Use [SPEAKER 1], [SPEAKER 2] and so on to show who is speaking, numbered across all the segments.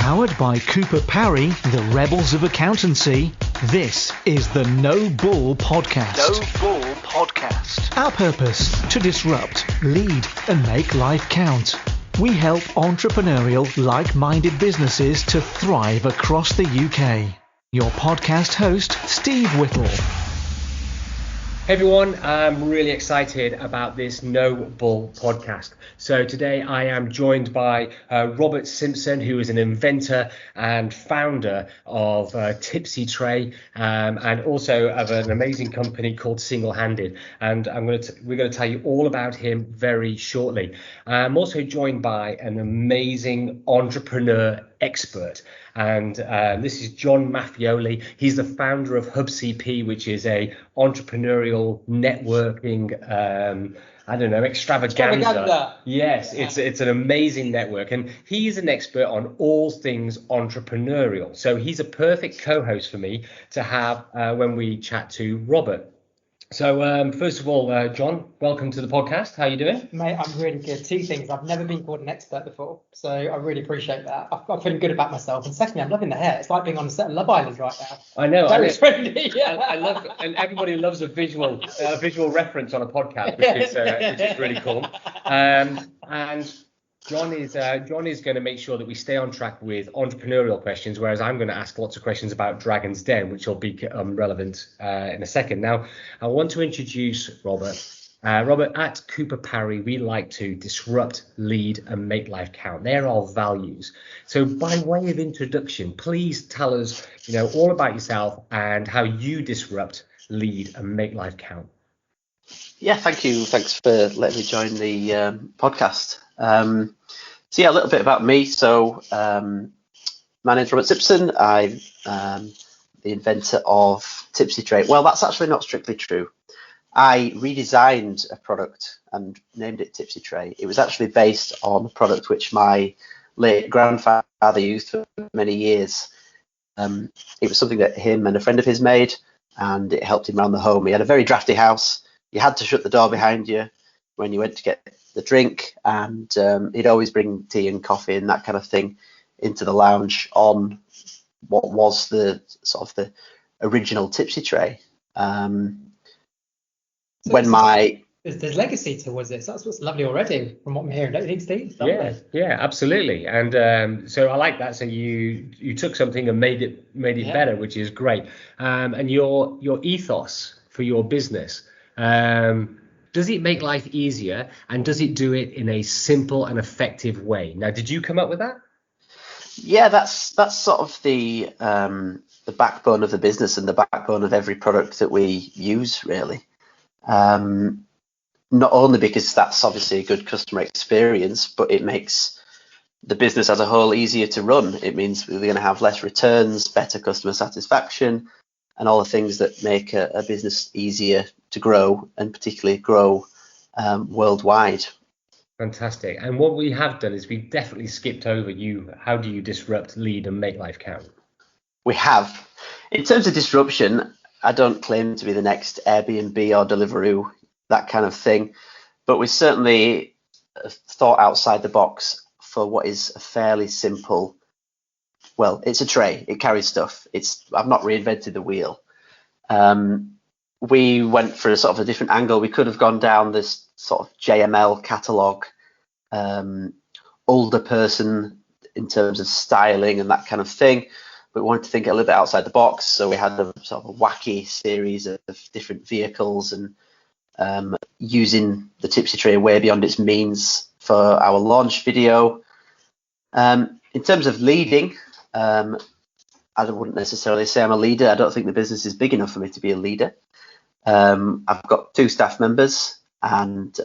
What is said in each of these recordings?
[SPEAKER 1] Powered by Cooper Parry, the rebels of accountancy, this is the No Bull Podcast.
[SPEAKER 2] No Bull Podcast.
[SPEAKER 1] Our purpose, to disrupt, lead and make life count. We help entrepreneurial, like-minded businesses to thrive across the UK. Your podcast host, Steve Whittle.
[SPEAKER 3] Hey everyone, I'm really excited about this No Bull podcast. So today I am joined by Robert Simpson, who is an inventor and founder of Tipsi Tray, and also of an amazing company called Single Handed. And we're going to tell you all about him very shortly. I'm also joined by an amazing entrepreneur expert. And this is John Maffioli. He's the founder of Hub CP, which is a entrepreneurial networking, extravaganza. Yes, yeah. It's an amazing network. And he's an expert on all things entrepreneurial. So he's a perfect co-host for me to have when we chat to Robert. So first of all, John, welcome to the podcast. How are you doing?
[SPEAKER 4] Mate, I'm really good. Two things. I've never been called an expert before, so I really appreciate that. I'm feeling good about myself. And secondly, I'm loving the hair. It's like being on a set of Love Island right now.
[SPEAKER 3] I know.
[SPEAKER 4] Very trendy. Yeah.
[SPEAKER 3] I love, and everybody loves a visual reference on a podcast, which is really cool. And John is going to make sure that we stay on track with entrepreneurial questions, whereas I'm going to ask lots of questions about Dragon's Den, which will be relevant in a second. Now, I want to introduce Robert. Robert, at Cooper Parry, we like to disrupt, lead, and make life count. They're our values. So by way of introduction, please tell us, all about yourself and how you disrupt, lead, and make life count.
[SPEAKER 5] Yeah, thank you. Thanks for letting me join the podcast. So yeah, a little bit about me. So my name's Robert Simpson. I'm the inventor of Tipsi Tray. Well, that's actually not strictly true. I redesigned a product and named it Tipsi Tray. It was actually based on a product which my late grandfather used for many years. It was something that him and a friend of his made, and it helped him around the home. He had a very drafty house. You had to shut the door behind you when you went to get the drink, and he'd always bring tea and coffee and that kind of thing into the lounge on what was the sort of the original Tipsi Tray. There's
[SPEAKER 4] legacy towards this. That's what's lovely already from what I'm hearing. Don't you think, Steve?
[SPEAKER 3] Yeah, absolutely. And so I like that. So you took something and made it better, which is great. And your ethos for your business. Does it make life easier, and does it do it in a simple and effective way? Now, did you come up with that?
[SPEAKER 5] Yeah, that's sort of the backbone of the business and the backbone of every product that we use, really. Not only because that's obviously a good customer experience, but it makes the business as a whole easier to run. It means we're going to have less returns, better customer satisfaction, and all the things that make a business easier to grow, and particularly grow worldwide.
[SPEAKER 3] Fantastic. And what we have done is we've definitely skipped over how do you disrupt, lead, and make life count? We
[SPEAKER 5] have. In terms of disruption, I don't claim to be the next Airbnb or Deliveroo, that kind of thing, but we certainly thought outside the box for what is a fairly simple. Well, it's a tray. It carries stuff. I've not reinvented the wheel. We went for a sort of a different angle. We could have gone down this sort of JML catalog, older person in terms of styling and that kind of thing. But we wanted to think a little bit outside the box. So we had a sort of a wacky series of different vehicles, and using the Tipsi Tray way beyond its means for our launch video. In terms of leading, I wouldn't necessarily say I'm a leader. I don't think the business is big enough for me to be a leader. I've got 2 staff members, and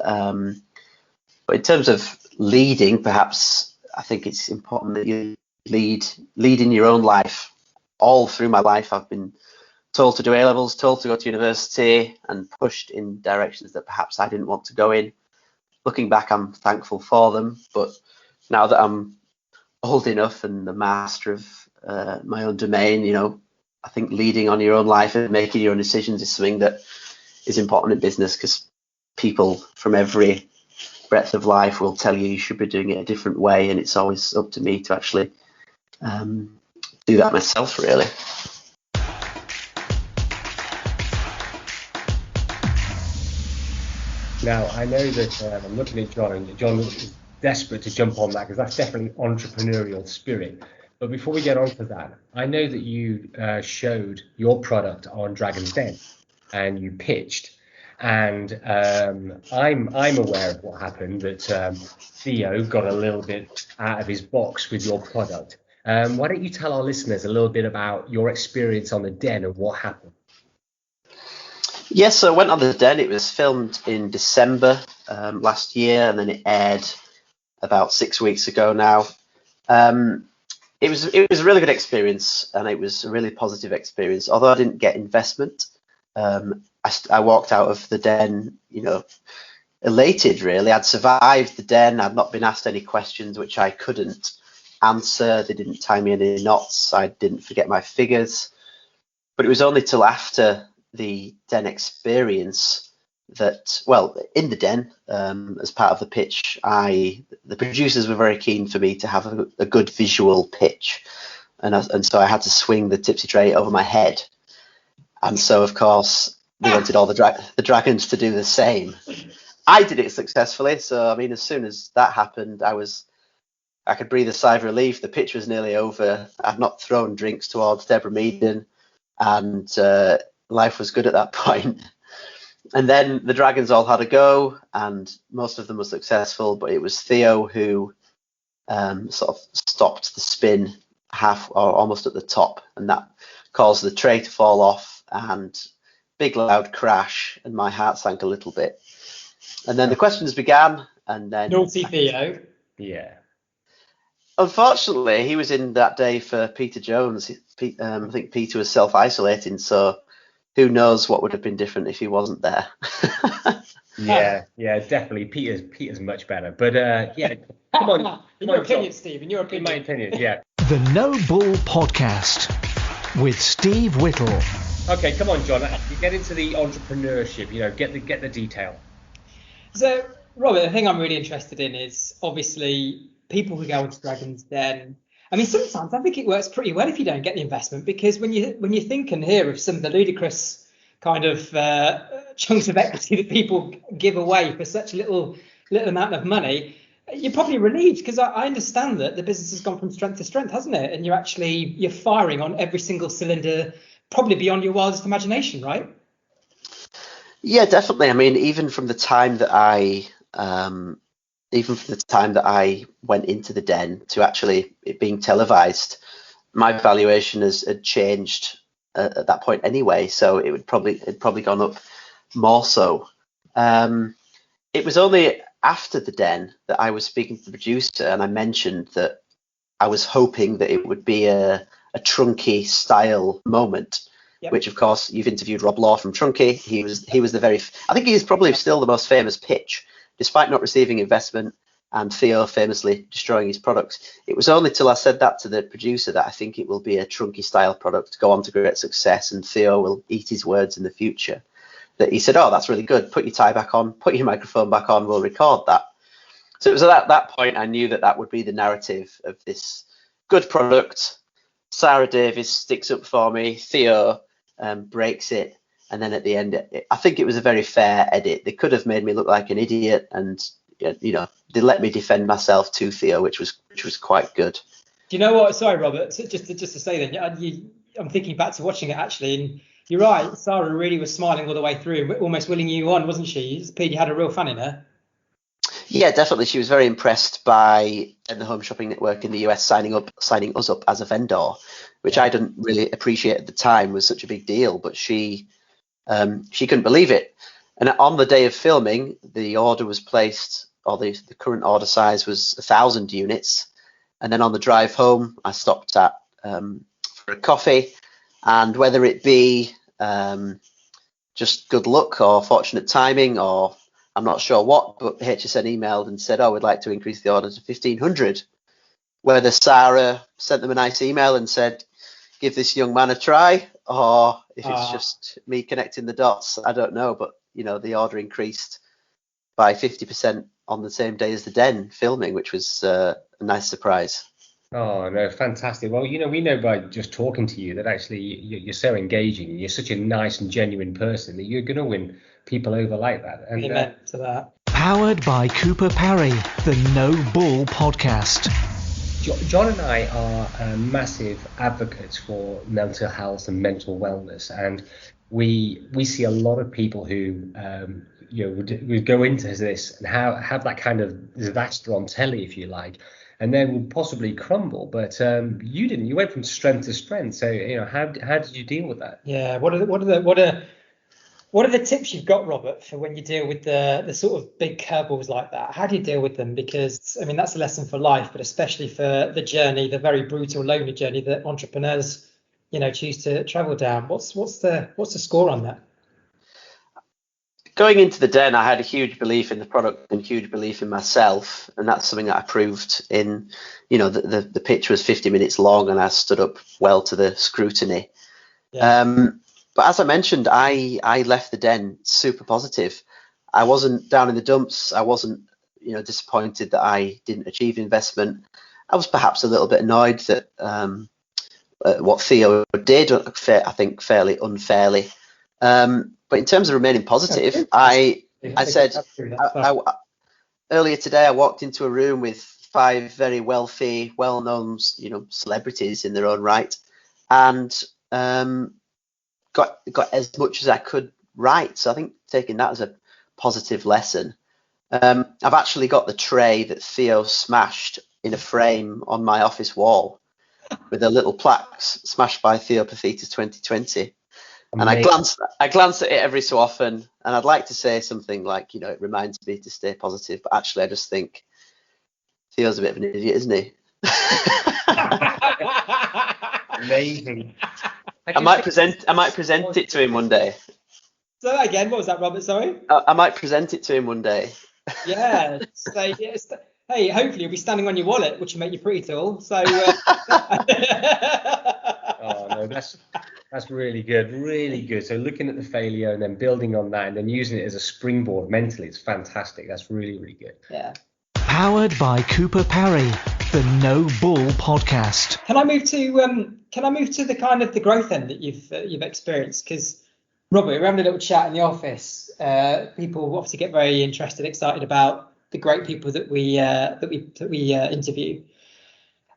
[SPEAKER 5] but in terms of leading, perhaps I think it's important that you lead in your own life. All through my life, I've been told to do A-levels, told to go to university, and pushed in directions that perhaps I didn't want to go in. Looking back, I'm thankful for them, but now that I'm old enough and the master of my own domain, I think leading on your own life and making your own decisions is something that is important in business, because people from every breadth of life will tell you should be doing it a different way, and it's always up to me to actually do that myself, really.
[SPEAKER 3] Now, I know that I'm looking at John, and John is desperate to jump on that because that's definitely entrepreneurial spirit. But before we get on to that, I know that you showed your product on Dragon's Den and you pitched. And I'm aware of what happened, that Theo got a little bit out of his box with your product. Why don't you tell our listeners a little bit about your experience on the Den and what happened?
[SPEAKER 5] Yes, so I went on the Den. It was filmed in December last year, and then it aired about 6 weeks ago now. It was a really good experience, and it was a really positive experience. Although I didn't get investment, I walked out of the Den, elated. Really, I'd survived the Den. I'd not been asked any questions which I couldn't answer. They didn't tie me in any knots. I didn't forget my figures. But it was only till after the Den experience that, well, in the Den, as part of the pitch, the producers were very keen for me to have a good visual pitch, and so I had to swing the Tipsi Tray over my head, and so of course they wanted all the dragons to do the same. I did it successfully, so I mean, as soon as that happened, I could breathe a sigh of relief. The pitch was nearly over. I'd not thrown drinks towards Deborah Meaden, and life was good at that point. And then the dragons all had a go, and most of them were successful, but it was Theo who sort of stopped the spin half or almost at the top, and that caused the tray to fall off, and big loud crash, and my heart sank a little bit. And then the questions began, and then
[SPEAKER 4] Naughty Theo.
[SPEAKER 3] Yeah.
[SPEAKER 5] Unfortunately, he was in that day for Peter Jones. I think Peter was self-isolating, so who knows what would have been different if he wasn't there.
[SPEAKER 3] Yeah, definitely. Peter's much better. But yeah, come on.
[SPEAKER 4] In your opinion, Steve, in your opinion.
[SPEAKER 3] In my opinion, yeah.
[SPEAKER 1] The No Bull Podcast with Steve Whittle.
[SPEAKER 3] Okay, come on, John. You get into the entrepreneurship. Get the detail.
[SPEAKER 4] So, Robert, the thing I'm really interested in is obviously people who go into Dragon's Den. I mean, sometimes I think it works pretty well if you don't get the investment, because when you think and hear of some of the ludicrous kind of chunks of equity that people give away for such a little amount of money, you're probably relieved, because I understand that the business has gone from strength to strength, hasn't it? And you're firing on every single cylinder, probably beyond your wildest imagination, right?
[SPEAKER 5] Yeah, definitely. I mean, even from the time that I went into the Den to actually it being televised, my valuation had changed at that point anyway. So it'd probably gone up more so. It was only after the Den that I was speaking to the producer, and I mentioned that I was hoping that it would be a Trunky style moment. Yep. Which of course you've interviewed Rob Law from Trunky. He was I think he's probably still the most famous pitch, despite not receiving investment and Theo famously destroying his products. It was only till I said that to the producer that I think it will be a Trunky style product, go on to great success, and Theo will eat his words in the future, that he said, oh, that's really good, put your tie back on, put your microphone back on, we'll record that. So it was at that point I knew that would be the narrative of this good product. Sarah Davis sticks up for me, Theo breaks it, and then at the end I think it was a very fair edit. They could have made me look like an idiot, and they let me defend myself to Theo, which was quite good.
[SPEAKER 4] Do you know what? Sorry, Robert. Just to say then, I'm thinking back to watching it actually, and you're right. Sarah really was smiling all the way through, almost willing you on, wasn't she? Pete, you had a real fan in her.
[SPEAKER 5] Yeah, definitely. She was very impressed by the Home Shopping Network in the US signing us up as a vendor, which I didn't really appreciate at the time was such a big deal. But she couldn't believe it. And on the day of filming, the order was placed, or the current order size was 1,000 units. And then on the drive home, I stopped at for a coffee, and whether it be just good luck or fortunate timing, or I'm not sure what, but HSN emailed and said, oh, we'd like to increase the order to 1,500. Whether Sarah sent them a nice email and said, give this young man a try, or if it's just me connecting the dots, I don't know. But, the order increased by 50% on the same day as the Den filming, which was a nice surprise.
[SPEAKER 3] Oh no, fantastic. Well, we know by just talking to you that actually you're so engaging. You're such a nice and genuine person that you're going to win people over like that. And
[SPEAKER 4] Amen to that.
[SPEAKER 1] Powered by Cooper Parry, the No Bull podcast.
[SPEAKER 3] John and I are massive advocates for mental health and mental wellness, and we see a lot of people who would go into this and have that kind of disaster on telly, if you like, and then would possibly crumble. But you didn't. You went from strength to strength. So how did you deal with that?
[SPEAKER 4] Yeah. What are the tips you've got, Robert, for when you deal with the sort of big curveballs like that? How do you deal with them? Because I mean, that's a lesson for life, but especially for the journey, the very brutal, lonely journey that entrepreneurs, choose to travel down. What's the score on that?
[SPEAKER 5] Going into the den, I had a huge belief in the product and huge belief in myself, and that's something that I proved in, the pitch was 50 minutes long, and I stood up well to the scrutiny. Yeah. But as I mentioned, I left the den super positive. I wasn't down in the dumps. I wasn't, disappointed that I didn't achieve investment. I was perhaps a little bit annoyed that what Theo did, I think fairly unfairly. But in terms of remaining positive, I said earlier today I walked into a room with 5 very wealthy, well-known, celebrities in their own right, and got as much as I could right. So I think taking that as a positive lesson. I've actually got the tray that Theo smashed in a frame on my office wall with a little plaque, smashed by Theo Pathetas 2020. And I glance at it every so often, and I'd like to say something like, it reminds me to stay positive, but actually I just think Theo's a bit of an idiot, isn't he?
[SPEAKER 3] Amazing.
[SPEAKER 5] I might present it to him one day.
[SPEAKER 4] So again, what was that, Robert? Sorry.
[SPEAKER 5] I might present it to him one day.
[SPEAKER 4] Yeah. So yes. Hey, hopefully you'll be standing on your wallet, which will make you pretty tall. So.
[SPEAKER 3] Oh no, that's really good, really good. So looking at the failure and then building on that and then using it as a springboard mentally, it's fantastic. That's really, really good.
[SPEAKER 4] Yeah.
[SPEAKER 1] Powered by Cooper Parry, the No Bull podcast.
[SPEAKER 4] Can I move to the kind of the growth end that you've experienced? Because Robert, we're having a little chat in the office. People obviously get very interested, excited about the great people that we interview.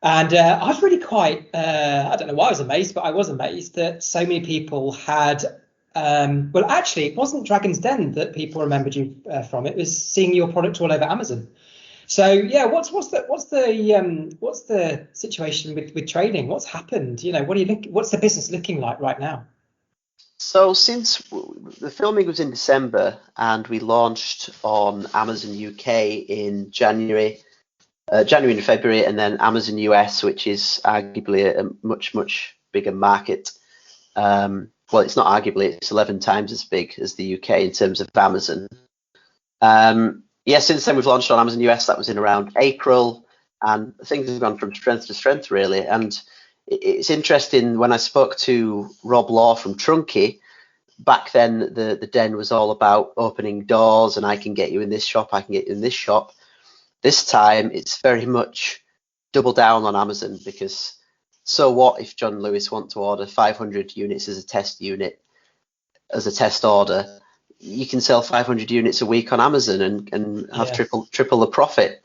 [SPEAKER 4] And I was really quite, I don't know why I was amazed, but I was amazed that so many people had, well, actually, it wasn't Dragon's Den that people remembered you from. It was seeing your product all over Amazon. So yeah, what's the situation with trading? What's happened? What's the business looking like right now?
[SPEAKER 5] So since the filming was in December and we launched on Amazon UK in January and February, and then Amazon US, which is arguably a much, much bigger market. Well, it's not arguably, it's 11 times as big as the UK in terms of Amazon. Since then we've launched on Amazon US. That was in around April, and things have gone from strength to strength, really. And it's interesting, when I spoke to Rob Law from Trunky, back then the den was all about opening doors and I can get you in this shop, I can get you in this shop. This time it's very much double down on Amazon, because so what if John Lewis want to order 500 units as a test unit, as a test order? You can sell 500 units a week on Amazon and have triple the profit.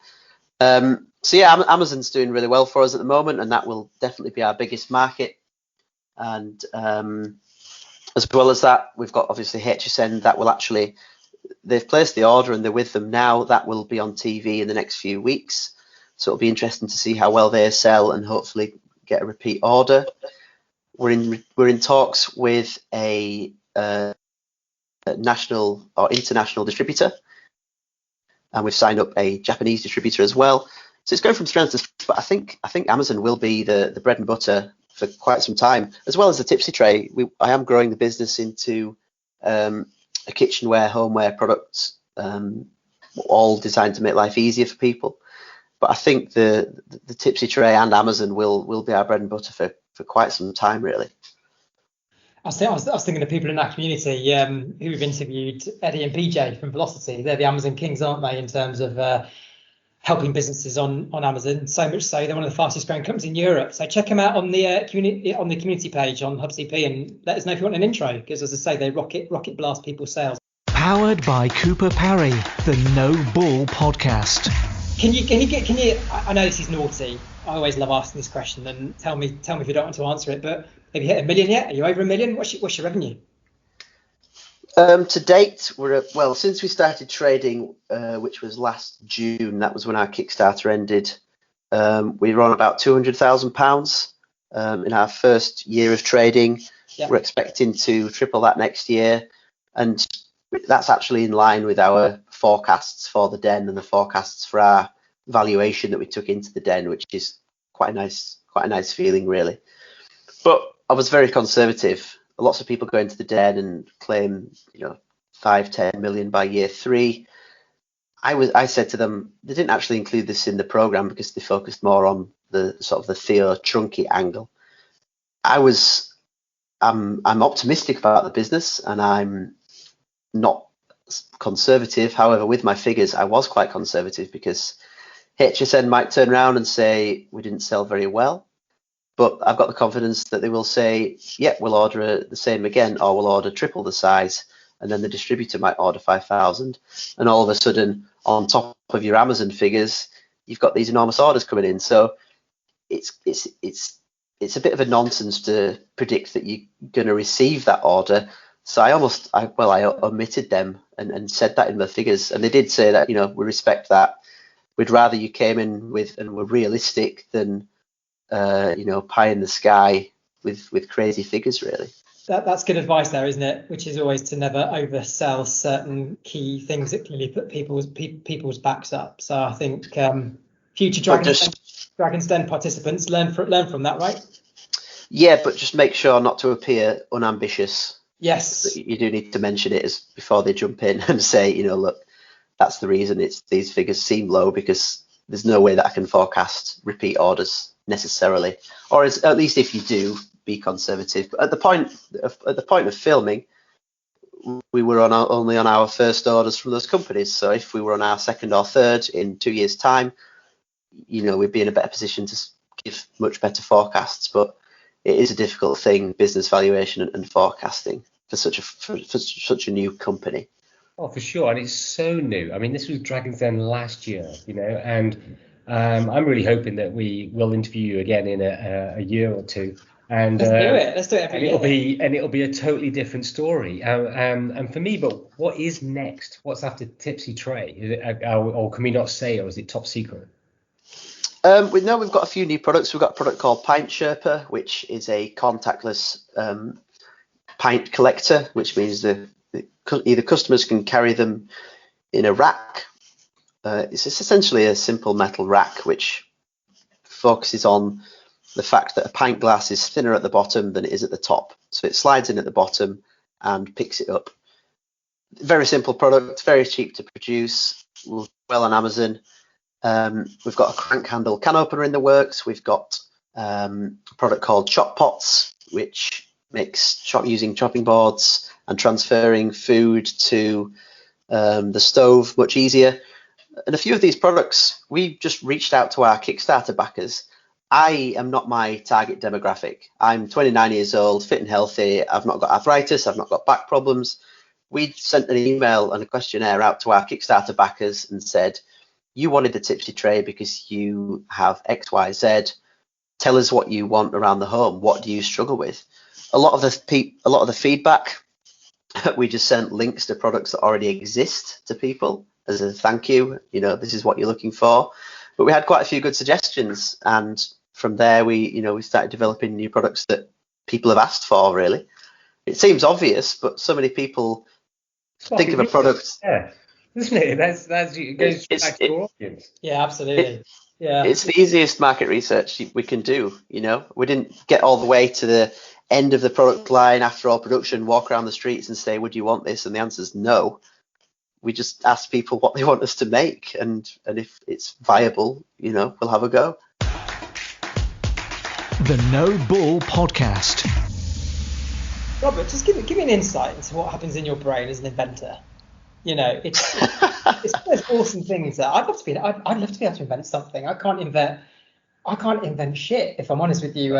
[SPEAKER 5] Amazon's doing really well for us at the moment, and that will definitely be our biggest market. And as well as that, we've got obviously HSN that will actually, they've placed the order and they're with them now. That will be on TV in the next few weeks. So it'll be interesting to see how well they sell and hopefully get a repeat order. We're in talks with a national or international distributor, and we've signed up a Japanese distributor as well. So it's going from strength to strength, but I think Amazon will be the bread and butter for quite some time, as well as the Tipsi Tray. I am growing the business into a kitchenware, homeware products, all designed to make life easier for people. But I think the Tipsi Tray and Amazon will be our bread and butter for quite some time, really.
[SPEAKER 4] I was thinking of people in that community who we've interviewed, Eddie and PJ from Velocity. They're the Amazon kings, aren't they, in terms of helping businesses on Amazon. So much so they're one of the fastest growing companies in Europe. So check them out on the community page on HubCP and let us know if you want an intro, because as I say, they rocket blast people's sales.
[SPEAKER 1] Powered by Cooper Parry, the No Bull podcast.
[SPEAKER 4] Can you? I know this is naughty. I always love asking this question, and tell me if you don't want to answer it. But have you hit 1 million yet? Are you over 1 million? What's your revenue?
[SPEAKER 5] To date, since we started trading, which was last June, that was when our Kickstarter ended. We were on about £200,000 in our first year of trading.
[SPEAKER 4] Yeah.
[SPEAKER 5] We're expecting to triple that next year, and that's actually in line with our forecasts for the den and the forecasts for our valuation that we took into the den, which is quite a nice feeling, really. But I was very conservative. Lots of people go into the den and claim, 5-10 million by year 3. I said to them, they didn't actually include this in the program because they focused more on the sort of the Theo Trunky angle. I'm optimistic about the business and I'm not conservative. However, with my figures, I was quite conservative because HSN might turn around and say we didn't sell very well. But I've got the confidence that they will say, yeah, we'll order the same again, or we'll order triple the size. And then the distributor might order 5,000. And all of a sudden, on top of your Amazon figures, you've got these enormous orders coming in. So it's a bit of a nonsense to predict that you're going to receive that order. So I omitted them and said that in the figures. And they did say that, we respect that. We'd rather you came in with and were realistic than pie in the sky with crazy figures, really.
[SPEAKER 4] That's good advice there, isn't it? Which is always to never oversell certain key things that clearly put people's backs up. So I think future Dragon's Den participants learn from that, right?
[SPEAKER 5] Yeah, but just make sure not to appear unambitious.
[SPEAKER 4] Yes.
[SPEAKER 5] You do need to mention it before they jump in and say, look, that's the reason these figures seem low, because there's no way that I can forecast repeat orders necessarily, or at least if you do, be conservative. But at the point of filming, we were only on our first orders from those companies. So if we were on our second or third in 2 years' time, we'd be in a better position to give much better forecasts. But it is a difficult thing, business valuation and forecasting for such a new company.
[SPEAKER 3] Oh, for sure, and it's so new. I mean, this was Dragon's Den last year, and I'm really hoping that we will interview you again in a year or two. And
[SPEAKER 4] Let's do it every year.
[SPEAKER 3] It'll be a totally different story. And for me, but what is next? What's after Tipsi Tray? Is it, or can we not say, or is it top secret?
[SPEAKER 5] We know we've got a few new products. We've got a product called Pint Sherpa, which is a contactless pint collector, which means either customers can carry them in a rack. It's essentially a simple metal rack which focuses on the fact that a pint glass is thinner at the bottom than it is at the top. So it slides in at the bottom and picks it up. Very simple product, very cheap to produce, well on Amazon. We've got a crank handle can opener in the works. We've got a product called Chop Pots, which makes using chopping boards and transferring food to the stove much easier. And a few of these products, we just reached out to our Kickstarter backers. I am not my target demographic. I'm 29 years old, fit and healthy. I've not got arthritis. I've not got back problems. We sent an email and a questionnaire out to our Kickstarter backers and said, you wanted the Tipsi Tray because you have X, Y, Z. Tell us what you want around the home. What do you struggle with? A lot of the feedback, we just sent links to products that already exist to people as a thank you. This is what you're looking for. But we had quite a few good suggestions, and from there we started developing new products that people have asked for. Really, it seems obvious, but so many people think of a product.
[SPEAKER 3] Yeah, isn't it? It goes back to your audience.
[SPEAKER 4] Yeah, absolutely.
[SPEAKER 5] It's the easiest market research we can do. We didn't get all the way to the end of the product line after all production, walk around the streets and say, would you want this? And the answer is no. We just ask people what they want us to make, and if it's viable, we'll have a go.
[SPEAKER 1] The No Bull podcast.
[SPEAKER 4] Robert, just give me an insight into what happens in your brain as an inventor. It's It's one of those awesome things that I'd love to be able to invent something. I can't invent shit, if I'm honest with you,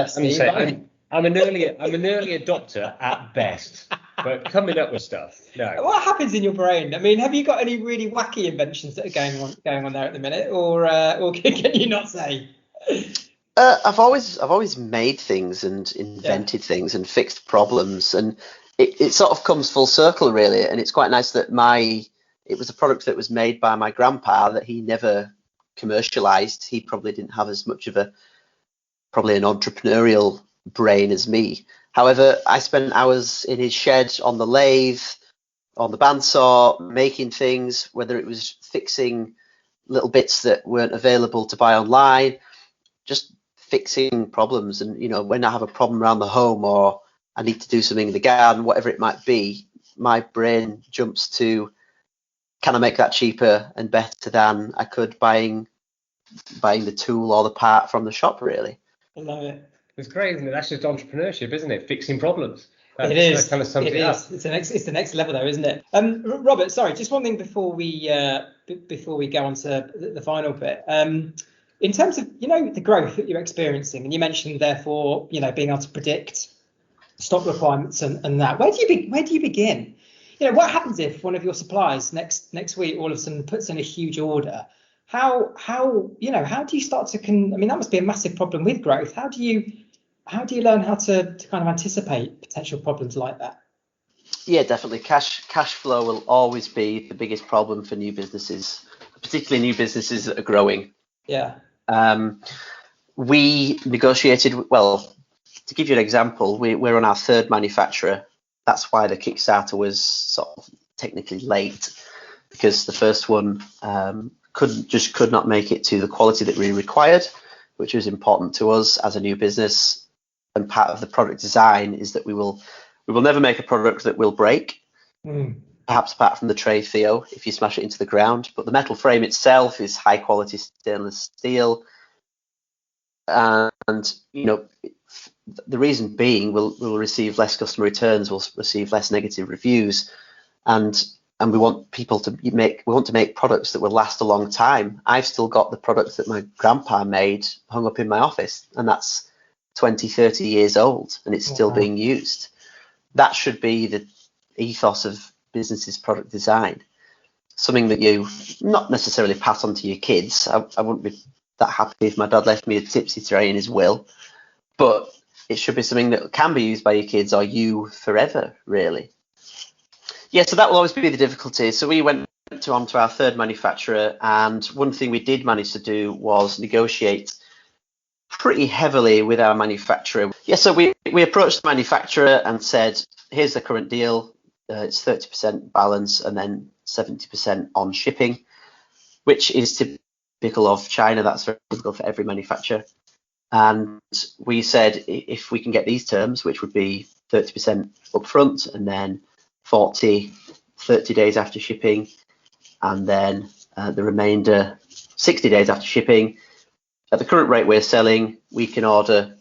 [SPEAKER 4] Steve.
[SPEAKER 3] I'm an early adopter at best, but coming up with stuff, no.
[SPEAKER 4] What happens in your brain? I mean, have you got any really wacky inventions that are going on there at the minute, or can you not say?
[SPEAKER 5] I've always made things and invented things and fixed problems, and it sort of comes full circle, really. And it's quite nice that it was a product that was made by my grandpa that he never commercialized. He probably didn't have as much of an entrepreneurial brain as me. However, I spent hours in his shed on the lathe, on the bandsaw, making things, whether it was fixing little bits that weren't available to buy online, just fixing problems. And, when I have a problem around the home or I need to do something in the garden, whatever it might be, my brain jumps to, can I make that cheaper and better than I could buying the tool or the part from the shop, really.
[SPEAKER 4] I love it.
[SPEAKER 3] It's great, isn't it? That's just entrepreneurship, isn't it? Fixing problems.
[SPEAKER 4] It is.
[SPEAKER 3] That kind of sums it up.
[SPEAKER 4] It's the next level, though, isn't it? Robert, sorry, just one thing before we go on to the final bit. In terms of the growth that you're experiencing, and you mentioned therefore being able to predict stock requirements and that. Where do you begin? What happens if one of your suppliers next week all of a sudden puts in a huge order? How do you start to that must be a massive problem with growth. How do you learn how to kind of anticipate potential problems like that?
[SPEAKER 5] Yeah, definitely. Cash flow will always be the biggest problem for new businesses, particularly new businesses that are growing.
[SPEAKER 4] Yeah.
[SPEAKER 5] We negotiated, to give you an example, we're on our third manufacturer. That's why the Kickstarter was sort of technically late, because the first one could not make it to the quality that we required, which was important to us as a new business. And part of the product design is that we will never make a product that will break, perhaps apart from the tray Theo, if you smash it into the ground. But the metal frame itself is high quality stainless steel. And, the reason being we'll receive less customer returns, we'll receive less negative reviews. And we want to make products that will last a long time. I've still got the products that my grandpa made hung up in my office, and that's 20, 30 years old, and it's still being used. That should be the ethos of business's product design. Something that you not necessarily pass on to your kids. I wouldn't be that happy if my dad left me a Tipsi Tray in his will, but it should be something that can be used by your kids or you forever, really. Yeah, so that will always be the difficulty. So we went on to our third manufacturer, and one thing we did manage to do was negotiate pretty heavily with our manufacturer. Yeah, so we approached the manufacturer and said, here's the current deal. It's 30% balance and then 70% on shipping, which is typical of China. That's very typical for every manufacturer. And we said, if we can get these terms, which would be 30% upfront and then 30 days after shipping, and then the remainder 60 days after shipping. At the current rate we're selling, we can order,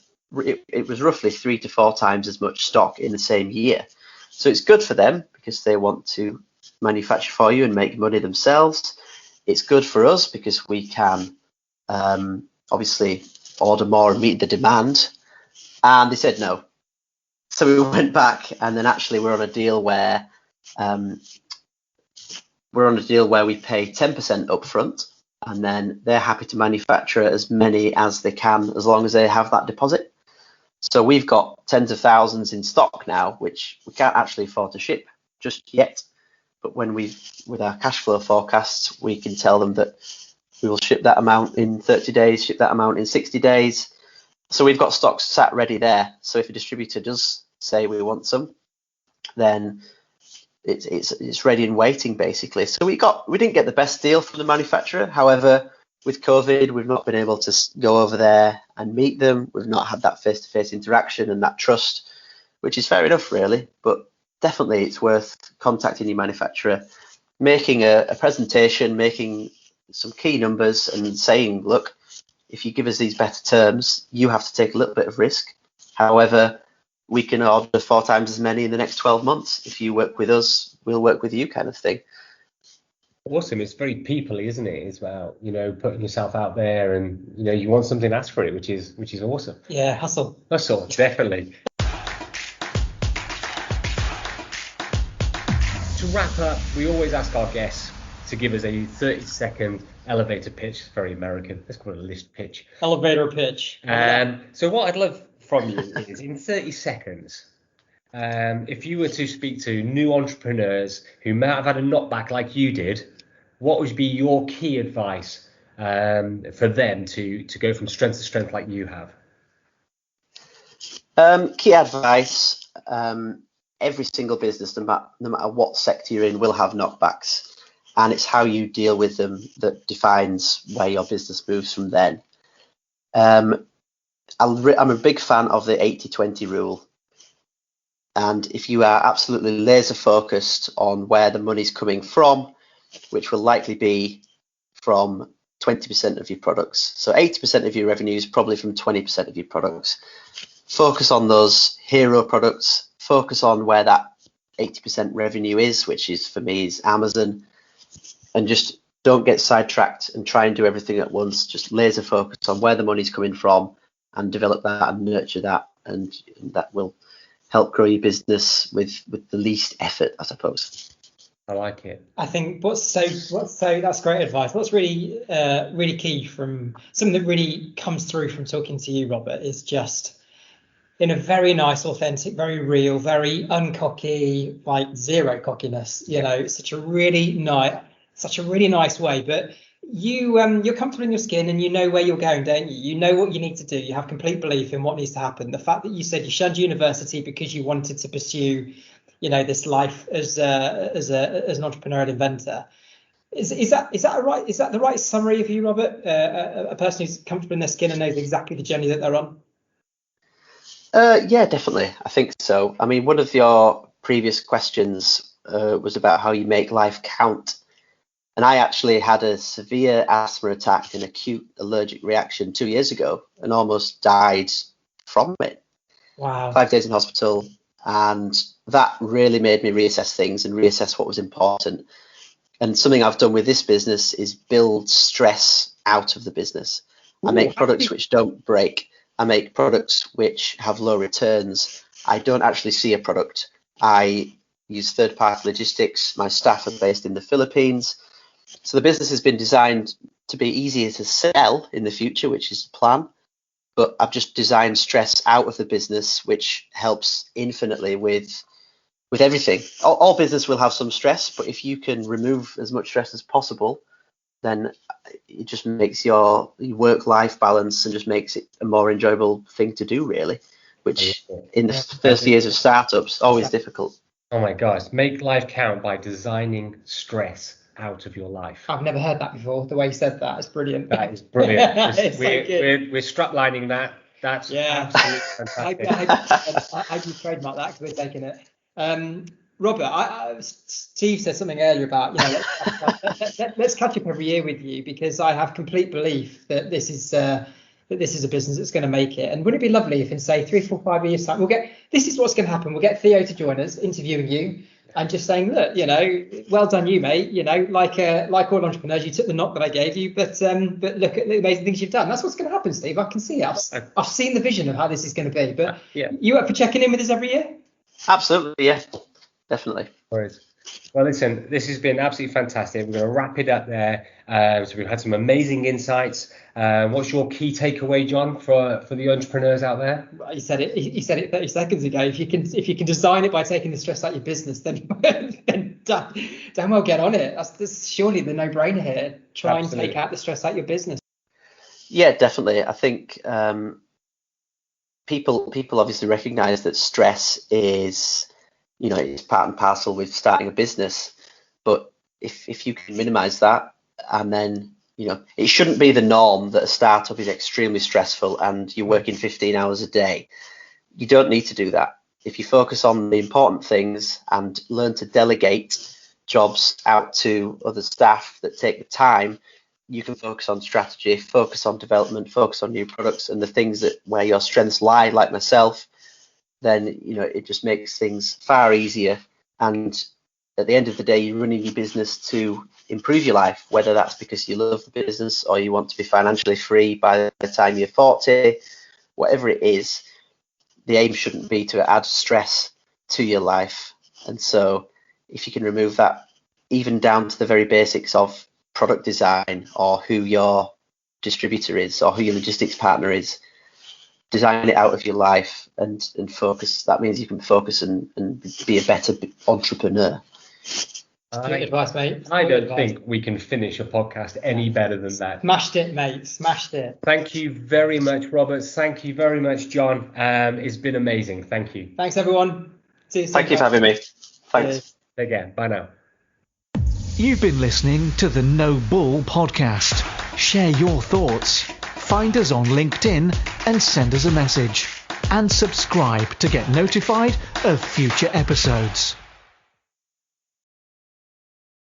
[SPEAKER 5] it was roughly 3 to 4 times as much stock in the same year. So it's good for them because they want to manufacture for you and make money themselves. It's good for us because we can obviously order more and meet the demand. And they said no. So we went back, and then actually we're on a deal where we pay 10% upfront, and then they're happy to manufacture as many as they can as long as they have that deposit. So we've got tens of thousands in stock now, which we can't actually afford to ship just yet. But with our cash flow forecasts, we can tell them that we will ship that amount in 30 days, ship that amount in 60 days. So we've got stock sat ready there. So if a distributor does say we want some, then it's ready and waiting, basically. So we didn't get the best deal from the manufacturer. However, with COVID, we've not been able to go over there and meet them. We've not had that face-to-face interaction and that trust, which is fair enough, really. But definitely it's worth contacting your manufacturer, making a presentation, making some key numbers and saying, look, if you give us these better terms, you have to take a little bit of risk. However, we can order 4 times as many in the next 12 months. If you work with us, we'll work with you, kind of thing.
[SPEAKER 3] Awesome. It's very people-y, isn't it? It's about, putting yourself out there and, you want something, ask for it, which is awesome.
[SPEAKER 4] Yeah, hustle.
[SPEAKER 3] Hustle, definitely. To wrap up, we always ask our guests to give us a 30-second elevator pitch. It's very American. Let's call it a list pitch.
[SPEAKER 4] Elevator pitch.
[SPEAKER 3] So what I'd love from you is in 30 seconds, if you were to speak to new entrepreneurs who might have had a knockback like you did, what would be your key advice for them to go from strength to strength like you have?
[SPEAKER 5] Key advice, every single business, no matter what sector you're in, will have knockbacks. And it's how you deal with them that defines where your business moves from then. I'm a big fan of the 80-20 rule. And if you are absolutely laser focused on where the money's coming from, which will likely be from 20% of your products. So 80% of your revenue is probably from 20% of your products. Focus on those hero products, focus on where that 80% revenue is, which is for me is Amazon, and just don't get sidetracked and try and do everything at once. Just laser focus on where the money's coming from and develop that and nurture that, and that will help grow your business with the least effort, I suppose.
[SPEAKER 3] I like it.
[SPEAKER 4] I think that's great advice. What's really really key from something that really comes through from talking to you, Robert, is just in a very nice, authentic, very real, very uncocky, like zero cockiness. It's such a really nice way. But you're comfortable in your skin and you know where you're going, don't you? You know what you need to do. You have complete belief in what needs to happen. The fact that you said you shunned university because you wanted to pursue this life as an entrepreneurial inventor. Is that right? Is that the right summary of you, Robert? A person who's comfortable in their skin and knows exactly the journey that they're on?
[SPEAKER 5] Yeah, definitely. I think so. I mean, one of your previous questions was about how you make life count. And I actually had a severe asthma attack and acute allergic reaction 2 years ago and almost died from it.
[SPEAKER 4] Wow.
[SPEAKER 5] 5 days in hospital. And that really made me reassess things and reassess what was important. And something I've done with this business is build stress out of the business. I make products which don't break. I make products which have low returns. I don't actually see a product. I use third-party logistics. My staff are based in the Philippines. So the business has been designed to be easier to sell in the future, which is the plan. But I've just designed stress out of the business, which helps infinitely with everything. All business will have some stress, but if you can remove as much stress as possible, then it just makes your work-life balance and just makes it a more enjoyable thing to do, really, which in the first years of startups, always difficult.
[SPEAKER 3] Oh my gosh, make life count by designing stress out of your life.
[SPEAKER 4] I've never heard that before. The way you said that is brilliant.
[SPEAKER 3] That is brilliant.
[SPEAKER 4] We're
[SPEAKER 3] straplining that. That's absolutely fantastic.
[SPEAKER 4] I do trademark that because we're taking it. Robert, Steve said something earlier about let's catch up every year with you, because I have complete belief that this is a business that's going to make it. And wouldn't it be lovely if in say 3, 4, 5 years time this is what's going to happen. We'll get Theo to join us interviewing you and just saying, look, well done you, mate. Like all entrepreneurs, you took the knock that I gave you, but look at the amazing things you've done. That's what's going to happen, Steve. I can see it. I've seen the vision of how this is going to be. But you up for checking in with us every year?
[SPEAKER 5] Absolutely, yeah, definitely.
[SPEAKER 3] Right. Well, listen, this has been absolutely fantastic. We're going to wrap it up there. So we've had some amazing insights. What's your key takeaway, John, for the entrepreneurs out there?
[SPEAKER 4] You said it 30 seconds ago. If you can design it by taking the stress out of your business, then damn well get on it. That's surely the no-brainer here. Try and take out the stress out of your business.
[SPEAKER 5] Yeah, definitely. I think people obviously recognise that stress is, it's part and parcel with starting a business. But if you can minimise that, and then it shouldn't be the norm that a startup is extremely stressful and you're working 15 hours a day. You don't need to do that. If you focus on the important things and learn to delegate jobs out to other staff that take the time, you can focus on strategy, focus on development, focus on new products and the things where your strengths lie, like myself. Then, it just makes things far easier. And at the end of the day, you're running your business to improve your life, whether that's because you love the business or you want to be financially free by the time you're 40, whatever it is, the aim shouldn't be to add stress to your life. And so if you can remove that, even down to the very basics of product design or who your distributor is or who your logistics partner is, design it out of your life and focus. That means you can focus and be a better entrepreneur.
[SPEAKER 4] Good advice, mate.
[SPEAKER 3] I don't think we can finish a podcast any better than that.
[SPEAKER 4] Smashed it, mate. Smashed it.
[SPEAKER 3] Thank you very much, Robert. Thank you very much, John. It's been amazing. Thank you.
[SPEAKER 4] Thanks, everyone. See you soon.
[SPEAKER 5] Thank you for having me. Thanks.
[SPEAKER 3] Take care. Bye now.
[SPEAKER 1] You've been listening to the No Bull podcast. Share your thoughts. Find us on LinkedIn and send us a message. And subscribe to get notified of future episodes.